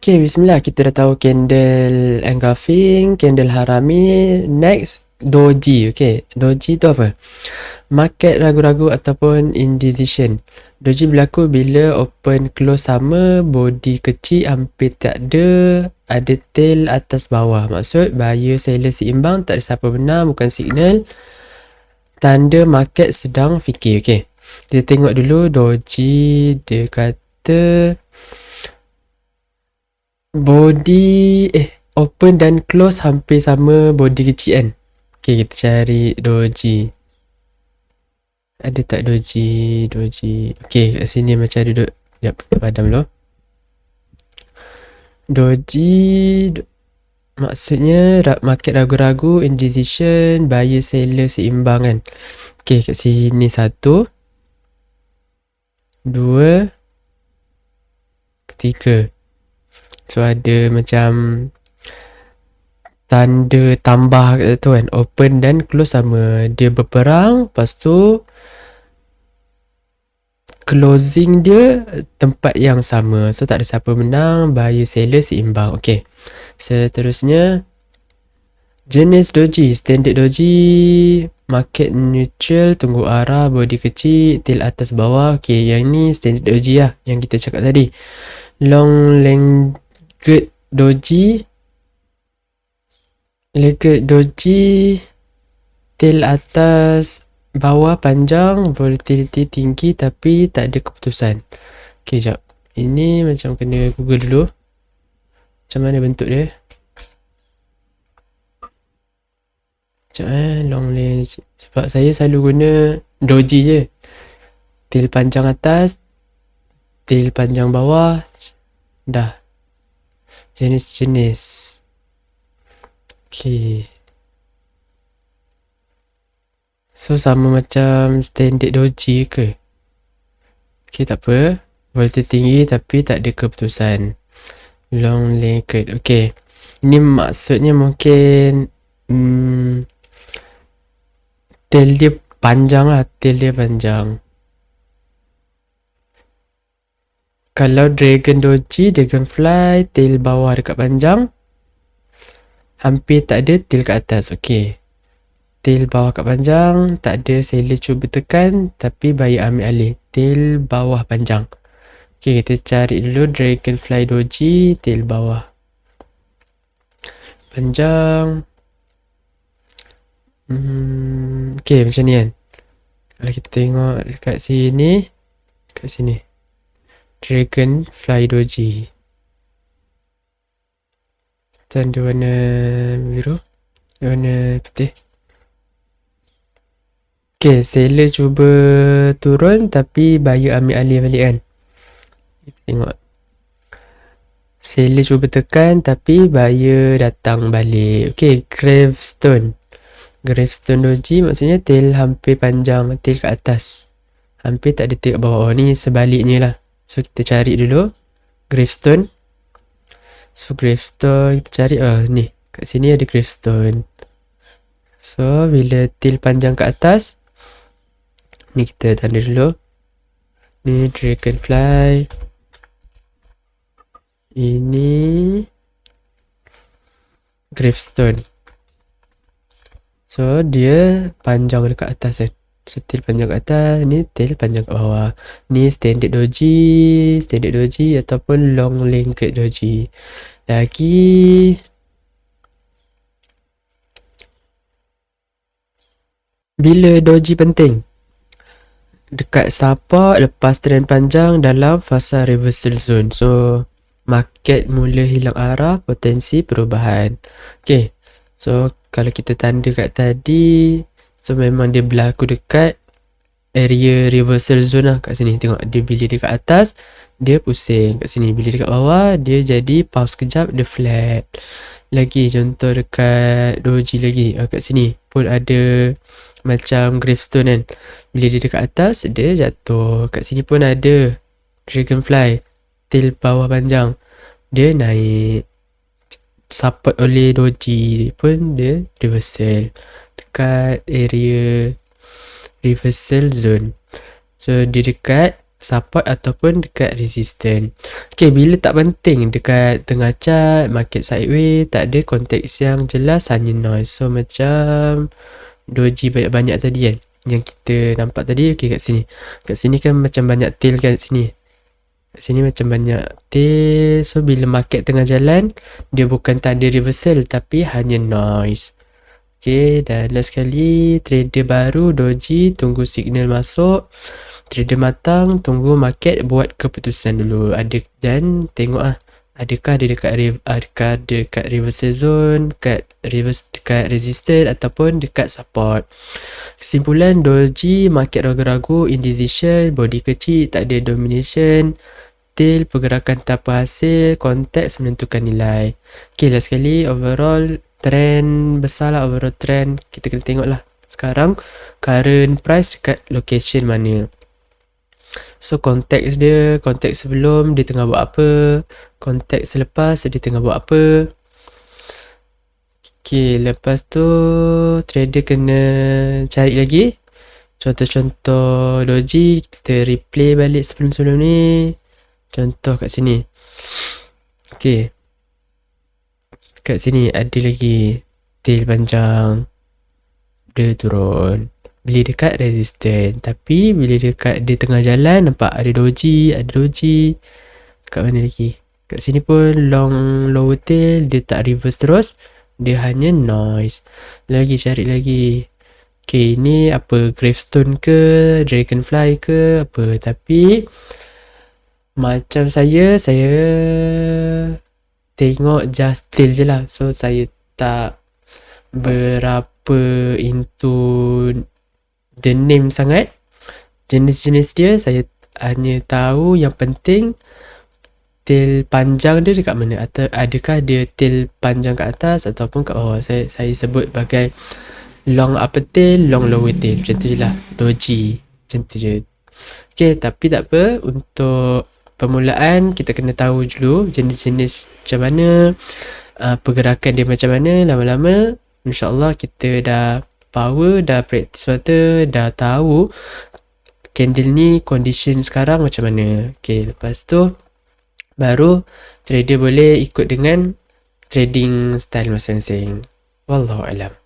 Okay, bismillah. Kita dah tahu candle engulfing, candle harami. Next, doji. Okay, doji tu apa? Market ragu-ragu ataupun indecision. Doji berlaku bila open close sama, body kecil hampir tak ada tail atas bawah. Maksud buyer seller seimbang, tak ada siapa benar, bukan signal. Tanda market sedang fikir. Okay, kita tengok dulu doji. Dia kata body open dan close hampir sama body kecil kan. Okay, kita cari doji. Ada tak doji? Okay, kat sini macam ada duduk. Sekejap, kita padam dulu. Doji maksudnya market ragu-ragu, indecision, buyer seller seimbang kan. Okay, kat sini 1 2 3. So ada macam tanda tambah kat tu kan. Open dan close sama. Dia berperang. Lepas tu closing dia tempat yang sama. So tak ada siapa menang. Buyer seller seimbang. Okay, seterusnya jenis doji. Standard doji, market neutral, tunggu arah, body kecil, tail atas bawah. Okay, yang ni standard doji lah yang kita cakap tadi. Long legged doji, tail atas bawah panjang, volatility tinggi tapi tak ada keputusan. Okay, jap. Ini macam kena Google dulu. Macam mana bentuk dia? Sekejap long leg. Sebab saya selalu guna doji je. Tail panjang atas, tail panjang bawah. Dah. Jenis-jenis. Okay. So sama macam standard doji ke? Okay, tak apa. Volatility tinggi tapi tak ada keputusan. Long legged. Okay, ini maksudnya mungkin tail dia panjang lah. Tail dia panjang. Kalau dragon doji, dragonfly, tail bawah dekat panjang, hampir tak ada tail kat atas. Okay, tail bawah kat panjang, tak ada seller cuba tekan tapi buyer ambil alih. Tail bawah panjang. Okay, kita cari dulu dragonfly doji, tail bawah panjang. Okay, macam ni kan. Kalau kita tengok kat sini, dragonfly doji, tanda warna biru, warna putih. Okay, seller cuba turun tapi buyer ambil alih balik kan. Kita tengok. Seller cuba tekan tapi buyer datang balik. Okay, gravestone doji maksudnya tail hampir panjang, tail kat atas, hampir tak ada tail kat bawah. Ni sebaliknya lah. So kita cari dulu gravestone. So gravestone kita cari ni. Kat sini ada gravestone. So bila tail panjang kat atas, ni kita tanda dulu. Ni dragonfly. Ini gravestone. So dia panjang dekat atas kan. So tail panjang kat atas, ni tail panjang kat bawah. Ni standard doji ataupun long legged doji. Lagi bila doji penting? Dekat support lepas trend panjang dalam fasa reversal zone. So market mula hilang arah, potensi perubahan. Okay, so kalau kita tanda kat tadi, so memang dia berlaku dekat area reversal zone lah. Kat sini tengok, dia bila dekat atas dia pusing. Kat sini bila dekat bawah dia jadi pause kejap, dia flat. Lagi contoh dekat doji lagi. Kat sini pun ada macam gravestone kan. Bila dia dekat atas dia jatuh. Kat sini pun ada dragonfly, tail bawah panjang, dia naik. Support oleh doji pun dia reversal dekat area reversal zone. So dia dekat support ataupun dekat resistance. Okay, bila tak penting dekat tengah chart, market sideways, tak ada konteks yang jelas, hanya noise. So macam doji banyak-banyak tadi kan, yang kita nampak tadi. Okay, kat sini kan macam banyak tail kan kat sini. Kat sini macam banyak tail. So bila market tengah jalan, dia bukan tanda reversal tapi hanya noise. Okay, dan last sekali, trader baru doji tunggu signal masuk. Trader matang tunggu market buat keputusan dulu. Dan tengok adakah dia dekat reversal zone, dekat resistance ataupun dekat support. Kesimpulan, doji market ragu-ragu, indecision, body kecil, tak ada domination, tail, pergerakan tanpa hasil, konteks menentukan nilai. Okay, last sekali, overall trend besar lah, overall trend kita kena tengok lah sekarang current price dekat location mana. So konteks sebelum dia tengah buat apa, konteks selepas dia tengah buat apa. Okay, lepas tu trader kena cari lagi contoh-contoh doji. Kita replay balik sebelum-sebelum ni. Contoh kat sini. Okay, kat sini ada lagi tail panjang, dia turun bila dekat resistance. Tapi bila dekat dia tengah jalan, nampak ada doji. Kat mana lagi? Kat sini pun long lower tail, dia tak reverse terus, dia hanya noise. Cari lagi. Okay, ini apa, gravestone ke, dragonfly ke apa. Tapi macam saya tengok just tail je lah. So saya tak berapa into the name sangat. Jenis-jenis dia saya hanya tahu yang penting tail panjang dia dekat mana, atau adakah dia tail panjang kat atas ataupun kat bawah. Saya sebut bagai long upper tail, long lower tail, macam tu je lah doji, macam tu je. Okay, tapi tak apa, untuk permulaan kita kena tahu dulu jenis-jenis macam mana, pergerakan dia macam mana. Lama-lama InsyaAllah kita dah power, dah practice mata, dah tahu candle ni condition sekarang macam mana. Okay, lepas tu baru trader boleh ikut dengan trading style masing-masing. Wallahualam.